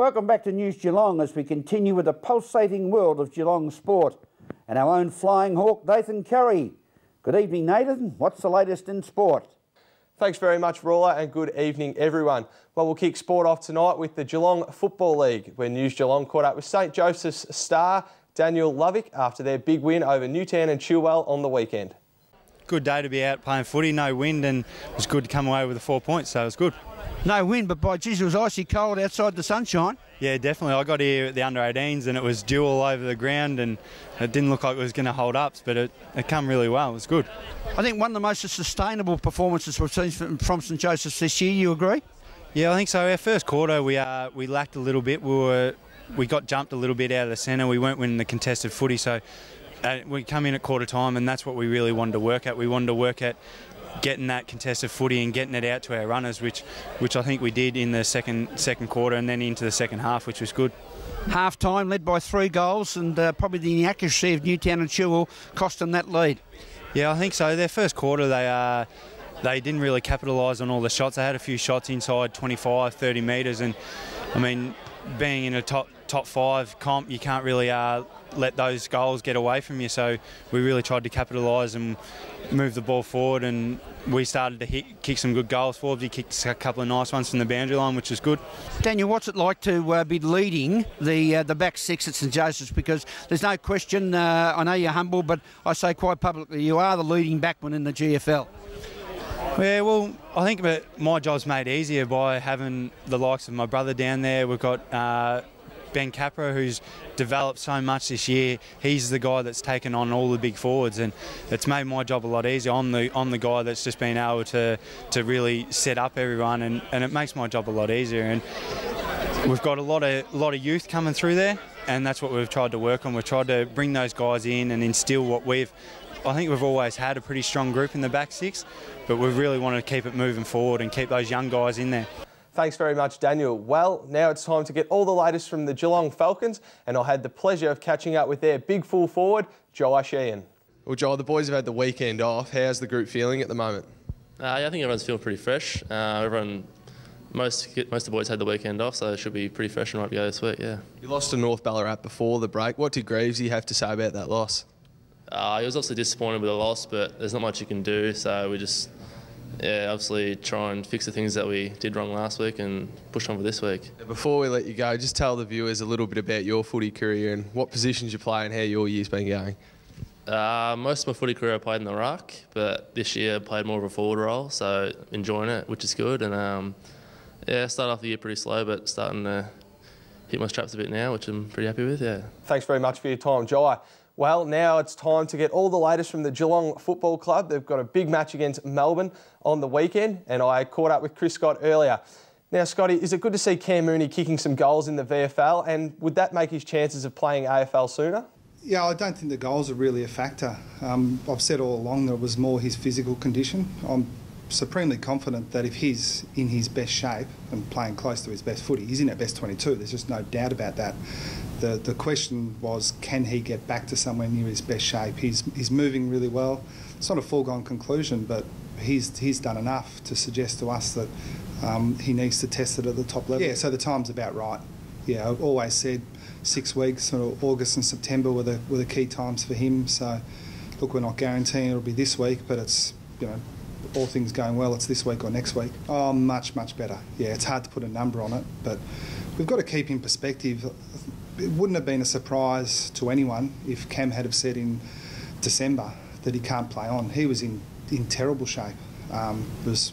Welcome back to News Geelong as we continue with the pulsating world of Geelong sport and our own flying hawk, Nathan Curry. Good evening, Nathan. What's the latest in sport? Thanks very much, Roller, and good evening, everyone. Well, we'll kick sport off tonight with the Geelong Football League, where News Geelong caught up with St Joseph's star Daniel Lovick after their big win over Newtown and Chilwell on the weekend. Good day to be out playing footy, no wind, and it was good to come away with the 4 points, so it was good. No wind, but by geez, it was icy cold outside the sunshine. Yeah, definitely. I got here at the under-18s and it was dew all over the ground and it didn't look like it was going to hold up, but it came really well. It was good. I think one of the most sustainable performances we've seen from St Joseph's this year, you agree? Yeah, I think so. Our first quarter, we lacked a little bit. We got jumped a little bit out of the centre. We weren't winning the contested footy, so we come in at quarter time and that's what we really wanted to work at. We wanted to work at getting that contested footy and getting it out to our runners, which I think we did in the second quarter and then into the second half, which was good. Half time led by 3 goals and probably the inaccuracy of Newtown and Chilwell cost them that lead. Yeah, I think so. Their first quarter they didn't really capitalise on all the shots. They had a few shots inside 25, 30 metres, and I mean, being in a top 5 comp, you can't really let those goals get away from you. So we really tried to capitalise and move the ball forward, and we started to kick some good goals forward. We kicked a couple of nice ones from the boundary line, which was good. Daniel, what's it like to be leading the back 6 at St Joseph's? Because there's no question, I know you're humble, but I say quite publicly, you are the leading backman in the GFL. Yeah, well, I think my job's made easier by having the likes of my brother down there. We've got Ben Capra, who's developed so much this year. He's the guy that's taken on all the big forwards, and it's made my job a lot easier. I'm the guy that's just been able to really set up everyone, and it makes my job a lot easier. And we've got a lot of youth coming through there, and that's what we've tried to work on. We've tried to bring those guys in and instill what I think we've always had a pretty strong group in the back 6, but we really wanted to keep it moving forward and keep those young guys in there. Thanks very much, Daniel. Well, now it's time to get all the latest from the Geelong Falcons, and I had the pleasure of catching up with their big full forward, Josh Ian. Well, Joel, the boys have had the weekend off. How's the group feeling at the moment? Yeah, I think everyone's feeling pretty fresh. Most of the boys had the weekend off, so they should be pretty fresh and right to go this week, yeah. You lost to North Ballarat before the break. What did Greavesy have to say about that loss? He was obviously disappointed with the loss, but there's not much you can do, so we just obviously try and fix the things that we did wrong last week and push on for this week. Before we let you go, just tell the viewers a little bit about your footy career and what positions you play and how your year's been going. Most of my footy career I played in the ruck, but this year I played more of a forward role, so enjoying it, which is good. And started off the year pretty slow, but starting to hit my straps a bit now, which I'm pretty happy with, yeah. Thanks very much for your time, Jai. Well, now it's time to get all the latest from the Geelong Football Club. They've got a big match against Melbourne on the weekend, and I caught up with Chris Scott earlier. Now, Scotty, is it good to see Cam Mooney kicking some goals in the VFL, and would that make his chances of playing AFL sooner? Yeah, I don't think the goals are really a factor. I've said all along that it was more his physical condition. I'm supremely confident that if he's in his best shape and playing close to his best footy, he's in at best 22. There's just no doubt about that. The question was, can he get back to somewhere near his best shape? He's moving really well. It's not a foregone conclusion, but he's done enough to suggest to us that he needs to test it at the top level. Yeah, so the time's about right. Yeah, I've always said 6 weeks, sort of August and September were the key times for him. So, look, we're not guaranteeing it'll be this week, but it's, all things going well, it's this week or next week. Oh, much, much better. Yeah, it's hard to put a number on it, but we've got to keep in perspective. It wouldn't have been a surprise to anyone if Cam had have said in December that he can't play on. He was in terrible shape. Was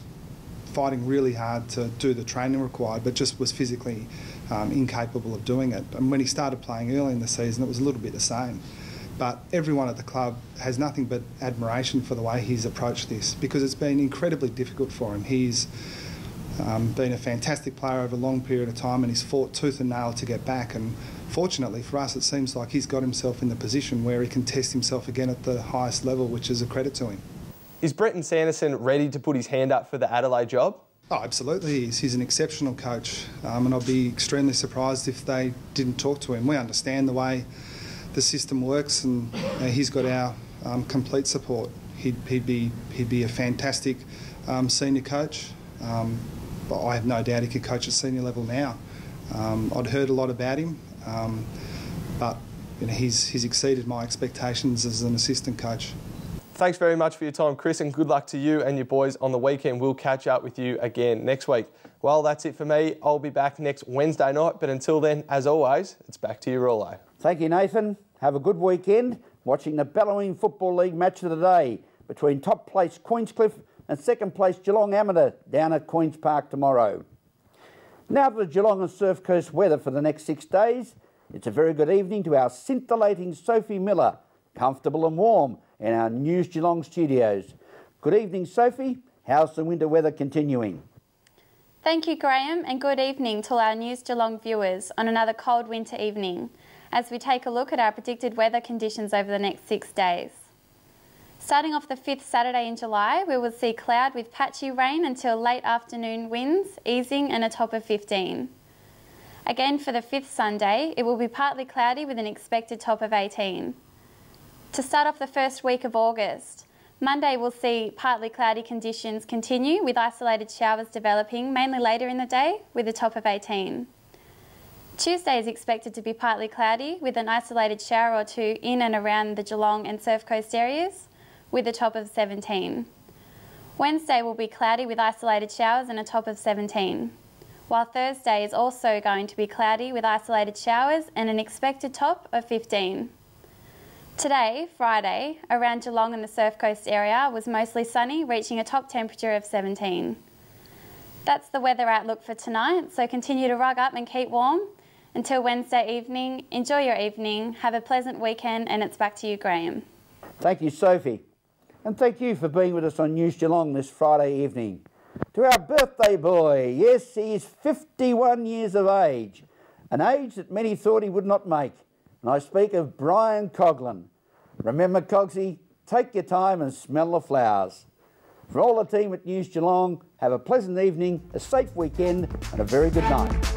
fighting really hard to do the training required, but just was physically incapable of doing it. And when he started playing early in the season, it was a little bit the same. But everyone at the club has nothing but admiration for the way he's approached this, because it's been incredibly difficult for him. He's been a fantastic player over a long period of time, and he's fought tooth and nail to get back. And fortunately for us, it seems like he's got himself in the position where he can test himself again at the highest level, which is a credit to him. Is Brenton Sanderson ready to put his hand up for the Adelaide job? Oh, absolutely he is. He's an exceptional coach, and I'd be extremely surprised if they didn't talk to him. We understand the way the system works, and he's got our complete support. He'd be a fantastic senior coach, but I have no doubt he could coach at senior level now. I'd heard a lot about him, but he's exceeded my expectations as an assistant coach. Thanks very much for your time, Chris, and good luck to you and your boys on the weekend. We'll catch up with you again next week. Well, that's it for me. I'll be back next Wednesday night, but until then, as always, it's back to you, Rollo. Thank you, Nathan. Have a good weekend watching the Ballawine Football League match of the day between top place Queenscliff and second place Geelong Amateur down at Queen's Park tomorrow. Now to the Geelong and Surf Coast weather for the next 6 days. It's a very good evening to our scintillating Sophie Miller, comfortable and warm in our News Geelong studios. Good evening, Sophie. How's the winter weather continuing? Thank you, Graham, and good evening to our News Geelong viewers on another cold winter evening as we take a look at our predicted weather conditions over the next 6 days. Starting off the 5th Saturday in July, we will see cloud with patchy rain until late afternoon winds easing and a top of 15. Again for the 5th Sunday, it will be partly cloudy with an expected top of 18. To start off the first week of August, Monday will see partly cloudy conditions continue with isolated showers developing mainly later in the day with a top of 18. Tuesday is expected to be partly cloudy with an isolated shower or two in and around the Geelong and Surf Coast areas with a top of 17. Wednesday will be cloudy with isolated showers and a top of 17, while Thursday is also going to be cloudy with isolated showers and an expected top of 15. Today, Friday, around Geelong and the Surf Coast area was mostly sunny, reaching a top temperature of 17. That's the weather outlook for tonight, so continue to rug up and keep warm. Until Wednesday evening, enjoy your evening, have a pleasant weekend, and it's back to you, Graham. Thank you, Sophie. And thank you for being with us on News Geelong this Friday evening. To our birthday boy, yes, he is 51 years of age, an age that many thought he would not make. And I speak of Brian Coughlin. Remember, Cogsy, take your time and smell the flowers. For all the team at News Geelong, have a pleasant evening, a safe weekend, and a very good night.